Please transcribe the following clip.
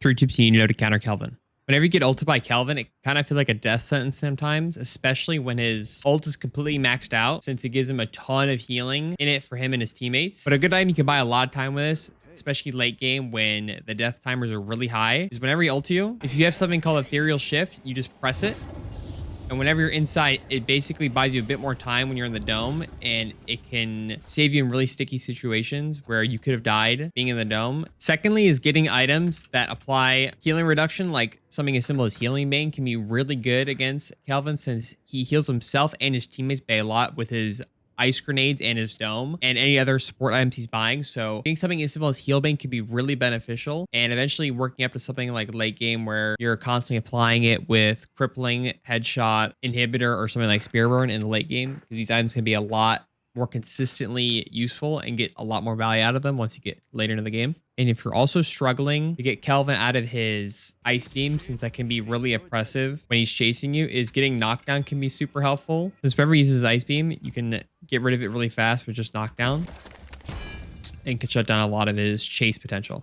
3 tips you need to know to counter Kelvin. Whenever you get ulted by Kelvin, it kind of feels like a death sentence sometimes, especially when his ult is completely maxed out, since it gives him a ton of healing in it for him and his teammates. But a good item you can buy a lot of time with this, especially late game when the death timers are really high, is whenever you ult you, if you have something called Ethereal Shift, you just press it. And whenever you're inside, it basically buys you a bit more time when you're in the dome, and it can save you in really sticky situations where you could have died being in the dome. Secondly is getting items that apply healing reduction, like something as simple as Healing Bane can be really good against Kelvin, since he heals himself and his teammates by a lot with his ice grenades and his dome and any other support items he's buying. So getting something as simple as Heal Bane could be really beneficial, and eventually working up to something like late game where you're constantly applying it with crippling, headshot, inhibitor, or something like spear burn in the late game, because these items can be a lot more consistently useful and get a lot more value out of them once you get later into the game. And if you're also struggling to get Kelvin out of his ice beam, since that can be really oppressive when he's chasing you, is getting knockdown can be super helpful. Since whenever he uses ice beam, you can get rid of it really fast with just knockdown and can shut down a lot of his chase potential.